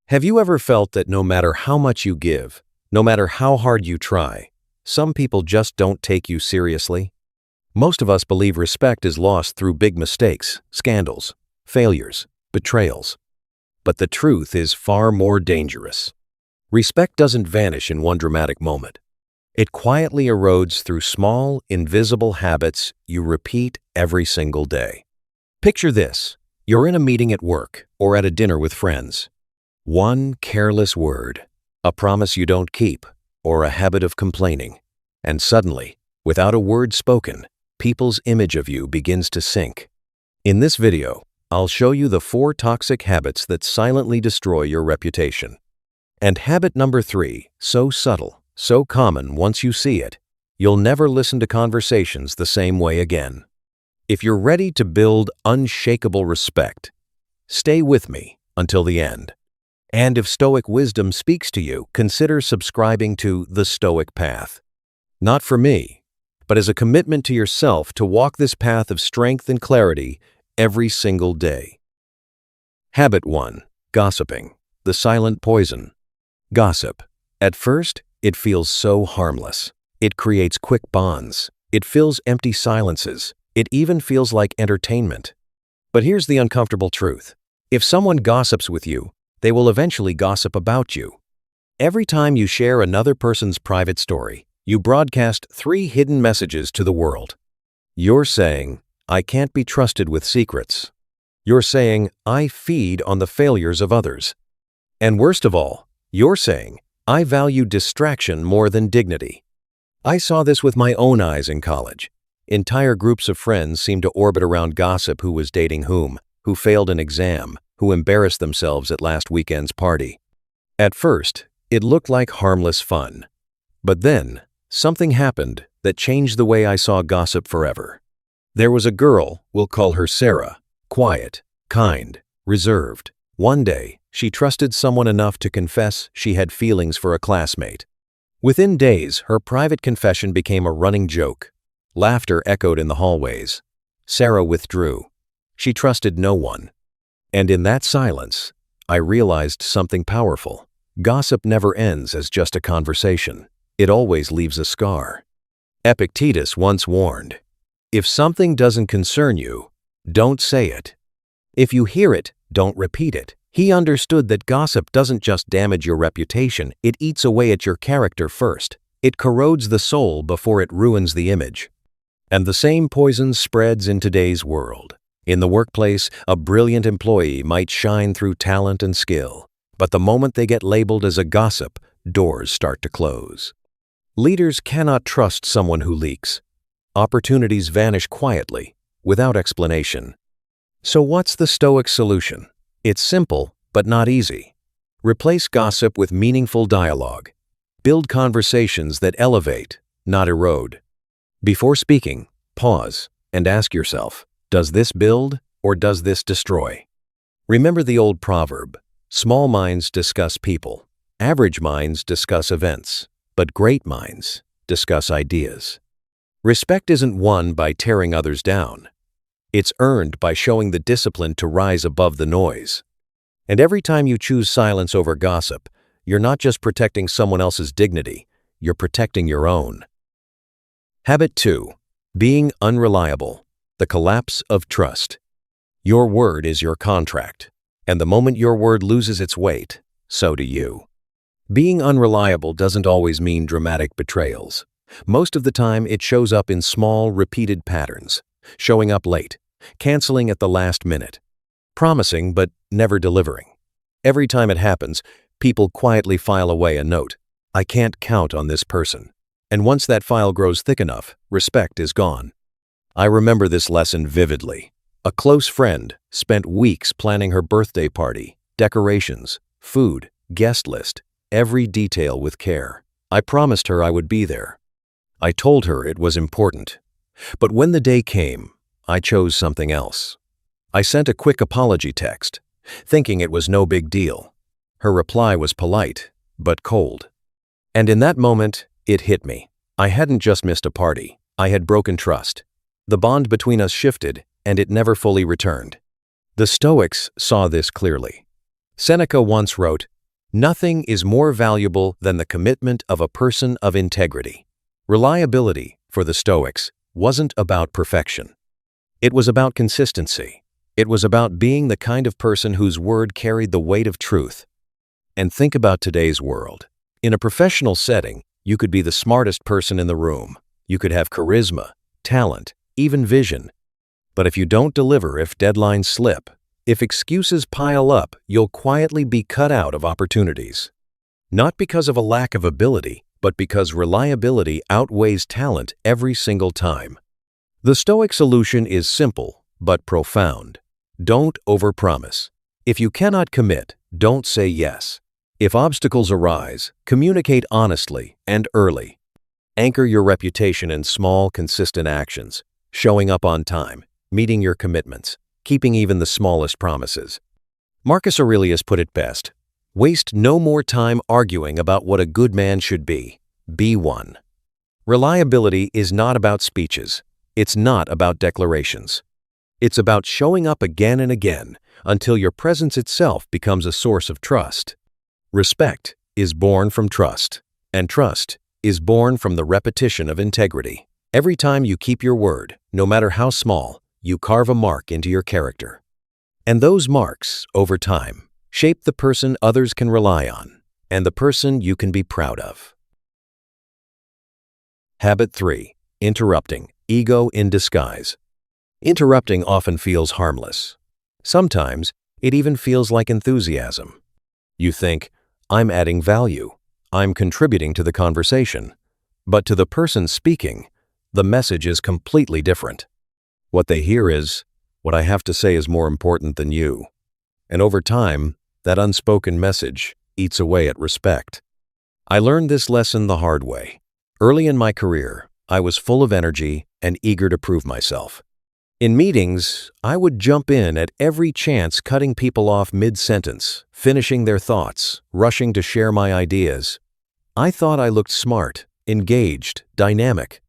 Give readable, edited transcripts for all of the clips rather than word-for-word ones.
Have you ever felt that no matter how much you give, no matter how hard you try, some people just don't take you seriously? Most of us believe respect is lost through big mistakes, scandals, failures, betrayals. But the truth is far more dangerous. Respect doesn't vanish in one dramatic moment. It quietly erodes through small, invisible habits you repeat every single day. Picture this. You're in a meeting at work or at a dinner with friends. One careless word, a promise you don't keep, or a habit of complaining. And suddenly, without a word spoken, people's image of you begins to sink. In this video, I'll show you the 4 toxic habits that silently destroy your reputation. And habit number 3, so subtle, so common once you see it, you'll never listen to conversations the same way again. If you're ready to build unshakable respect, stay with me until the end. And if Stoic wisdom speaks to you, consider subscribing to the Stoic path. Not for me, but as a commitment to yourself to walk this path of strength and clarity every single day. Habit 1. Gossiping, the silent poison. Gossip. At first, it feels so harmless. It creates quick bonds. It fills empty silences. It even feels like entertainment. But here's the uncomfortable truth. If someone gossips with you, they will eventually gossip about you. Every time you share another person's private story, you broadcast 3 hidden messages to the world. You're saying, I can't be trusted with secrets. You're saying, I feed on the failures of others. And worst of all, you're saying, I value distraction more than dignity. I saw this with my own eyes in college. Entire groups of friends seemed to orbit around gossip: who was dating whom, who failed an exam, who embarrassed themselves at last weekend's party. At first, it looked like harmless fun. But then, something happened that changed the way I saw gossip forever. There was a girl, we'll call her Sarah, quiet, kind, reserved. One day, she trusted someone enough to confess she had feelings for a classmate. Within days, her private confession became a running joke. Laughter echoed in the hallways. Sarah withdrew. She trusted no one. And in that silence, I realized something powerful. Gossip never ends as just a conversation. It always leaves a scar. Epictetus once warned, if something doesn't concern you, don't say it. If you hear it, don't repeat it. He understood that gossip doesn't just damage your reputation, it eats away at your character first. It corrodes the soul before it ruins the image. And the same poison spreads in today's world. In the workplace, a brilliant employee might shine through talent and skill, but the moment they get labeled as a gossip, doors start to close. Leaders cannot trust someone who leaks. Opportunities vanish quietly, without explanation. So what's the Stoic solution? It's simple, but not easy. Replace gossip with meaningful dialogue. Build conversations that elevate, not erode. Before speaking, pause and ask yourself, does this build or does this destroy? Remember the old proverb, small minds discuss people, average minds discuss events, but great minds discuss ideas. Respect isn't won by tearing others down. It's earned by showing the discipline to rise above the noise. And every time you choose silence over gossip, you're not just protecting someone else's dignity, you're protecting your own. Habit 2. Being unreliable. The collapse of trust. Your word is your contract, and the moment your word loses its weight, so do you. Being unreliable doesn't always mean dramatic betrayals. Most of the time, it shows up in small, repeated patterns. Showing up late, canceling at the last minute, promising but never delivering. Every time it happens, people quietly file away a note, I can't count on this person. And once that file grows thick enough, respect is gone. I remember this lesson vividly. A close friend spent weeks planning her birthday party, decorations, food, guest list, every detail with care. I promised her I would be there. I told her it was important. But when the day came, I chose something else. I sent a quick apology text, thinking it was no big deal. Her reply was polite, but cold. And in that moment, it hit me. I hadn't just missed a party. I had broken trust. The bond between us shifted, and it never fully returned. The Stoics saw this clearly. Seneca once wrote, Nothing is more valuable than the commitment of a person of integrity. Reliability, for the Stoics, wasn't about perfection. It was about consistency. It was about being the kind of person whose word carried the weight of truth. And think about today's world. In a professional setting, you could be the smartest person in the room. You could have charisma, talent, even vision. But if you don't deliver, if deadlines slip, if excuses pile up, you'll quietly be cut out of opportunities. Not because of a lack of ability, but because reliability outweighs talent every single time. The Stoic solution is simple, but profound. Don't overpromise. If you cannot commit, don't say yes. If obstacles arise, communicate honestly and early. Anchor your reputation in small, consistent actions, showing up on time, meeting your commitments, keeping even the smallest promises. Marcus Aurelius put it best: waste no more time arguing about what a good man should be. Be one. Reliability is not about speeches. It's not about declarations. It's about showing up again and again until your presence itself becomes a source of trust. Respect is born from trust, and trust is born from the repetition of integrity. Every time you keep your word, no matter how small, you carve a mark into your character. And those marks, over time, shape the person others can rely on, and the person you can be proud of. Habit 3. Interrupting. Ego in disguise. Interrupting often feels harmless. Sometimes, it even feels like enthusiasm. You think, I'm adding value. I'm contributing to the conversation. But to the person speaking, the message is completely different. What they hear is, what I have to say is more important than you. And over time, that unspoken message eats away at respect. I learned this lesson the hard way. Early in my career, I was full of energy and eager to prove myself. In meetings, I would jump in at every chance, cutting people off mid-sentence, finishing their thoughts, rushing to share my ideas. I thought I looked smart, engaged, dynamic.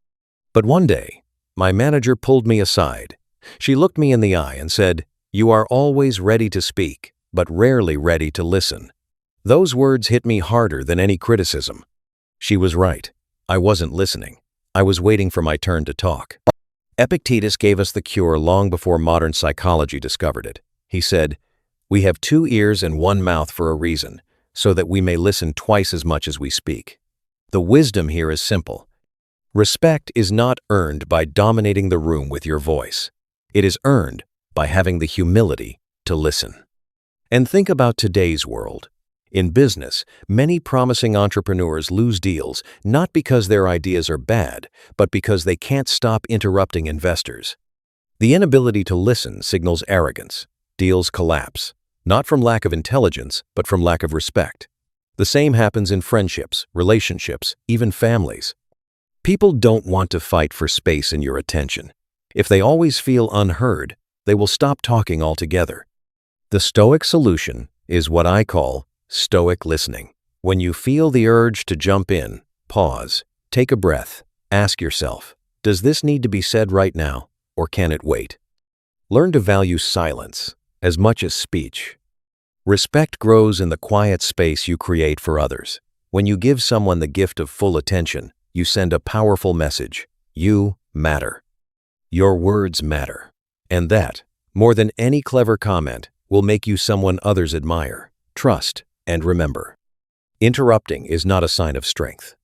But one day, my manager pulled me aside. She looked me in the eye and said, "You are always ready to speak, but rarely ready to listen." Those words hit me harder than any criticism. She was right. I wasn't listening. I was waiting for my turn to talk. Epictetus gave us the cure long before modern psychology discovered it. He said, "We have 2 ears and 1 mouth for a reason, so that we may listen twice as much as we speak." The wisdom here is simple. Respect is not earned by dominating the room with your voice. It is earned by having the humility to listen. And think about today's world. In business, many promising entrepreneurs lose deals not because their ideas are bad, but because they can't stop interrupting investors. The inability to listen signals arrogance. Deals collapse, not from lack of intelligence, but from lack of respect. The same happens in friendships, relationships, even families. People don't want to fight for space in your attention. If they always feel unheard, they will stop talking altogether. The Stoic solution is what I call Stoic listening. When you feel the urge to jump in, pause, take a breath, ask yourself, does this need to be said right now, or can it wait? Learn to value silence as much as speech. Respect grows in the quiet space you create for others. When you give someone the gift of full attention, you send a powerful message. You matter. Your words matter. And that, more than any clever comment, will make you someone others admire, trust, and remember. Interrupting is not a sign of strength.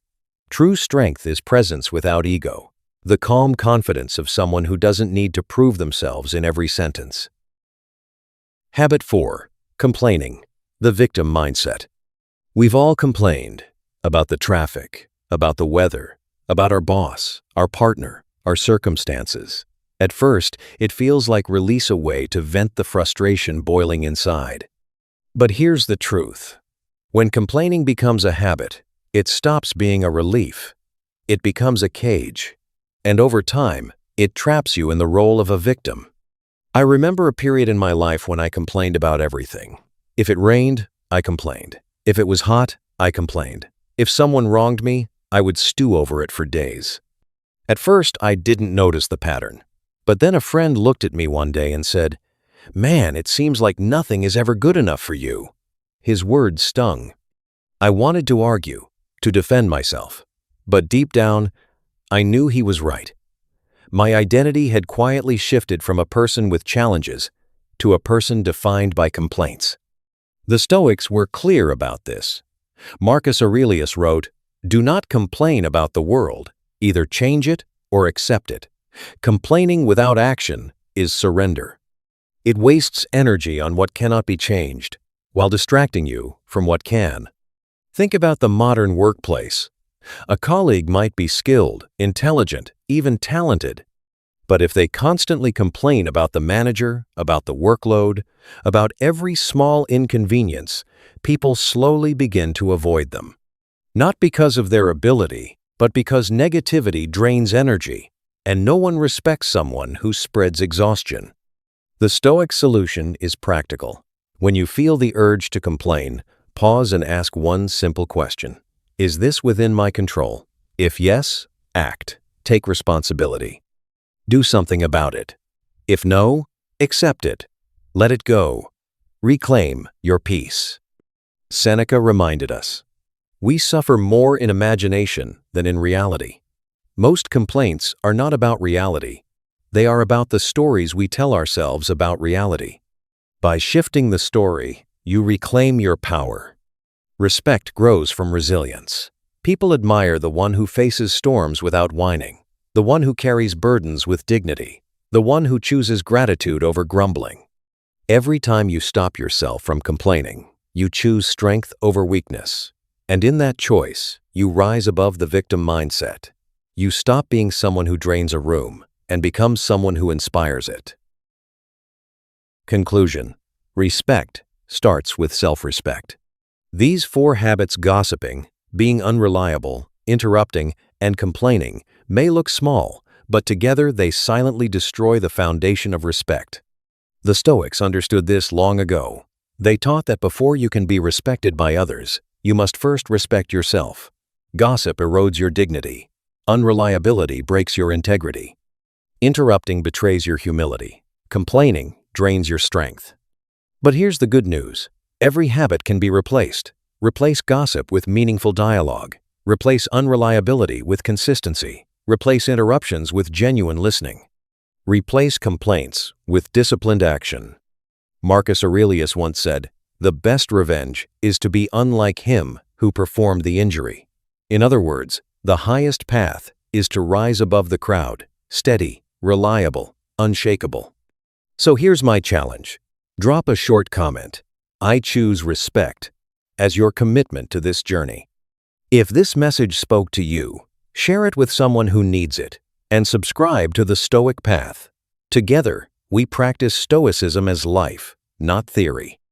True strength is presence without ego, the calm confidence of someone who doesn't need to prove themselves in every sentence. Habit 4. Complaining. The victim mindset. We've all complained about the traffic, about the weather, about our boss, our partner, our circumstances. At first, it feels like release a way to vent the frustration boiling inside. But here's the truth. When complaining becomes a habit, it stops being a relief. It becomes a cage. And over time, it traps you in the role of a victim. I remember a period in my life when I complained about everything. If it rained, I complained. If it was hot, I complained. If someone wronged me, I would stew over it for days. At first, I didn't notice the pattern. But then a friend looked at me one day and said, "Man, it seems like nothing is ever good enough for you." His words stung. I wanted to argue, to defend myself. But deep down, I knew he was right. My identity had quietly shifted from a person with challenges to a person defined by complaints. The Stoics were clear about this. Marcus Aurelius wrote, "Do not complain about the world, either change it or accept it. Complaining without action is surrender. It wastes energy on what cannot be changed, while distracting you from what can." Think about the modern workplace. A colleague might be skilled, intelligent, even talented, but if they constantly complain about the manager, about the workload, about every small inconvenience, people slowly begin to avoid them. Not because of their ability, but because negativity drains energy, and no one respects someone who spreads exhaustion. The Stoic solution is practical. When you feel the urge to complain, pause and ask one simple question. Is this within my control? If yes, act. Take responsibility. Do something about it. If no, accept it. Let it go. Reclaim your peace. Seneca reminded us, we suffer more in imagination than in reality. Most complaints are not about reality. They are about the stories we tell ourselves about reality. By shifting the story, you reclaim your power. Respect grows from resilience. People admire the one who faces storms without whining, the one who carries burdens with dignity, the one who chooses gratitude over grumbling. Every time you stop yourself from complaining, you choose strength over weakness. And in that choice, you rise above the victim mindset. You stop being someone who drains a room and become someone who inspires it. Conclusion: respect starts with self-respect. These 4 habits, gossiping, being unreliable, interrupting, and complaining, may look small, but together they silently destroy the foundation of respect. The Stoics understood this long ago. They taught that before you can be respected by others, you must first respect yourself. Gossip erodes your dignity. Unreliability breaks your integrity. Interrupting betrays your humility. Complaining drains your strength. But here's the good news. Every habit can be replaced. Replace gossip with meaningful dialogue. Replace unreliability with consistency. Replace interruptions with genuine listening. Replace complaints with disciplined action. Marcus Aurelius once said, "The best revenge is to be unlike him who performed the injury." In other words, the highest path is to rise above the crowd, steady, reliable, unshakable. So here's my challenge. Drop a short comment. I choose respect as your commitment to this journey. If this message spoke to you, share it with someone who needs it, and subscribe to the Stoic Path. Together, we practice Stoicism as life, not theory.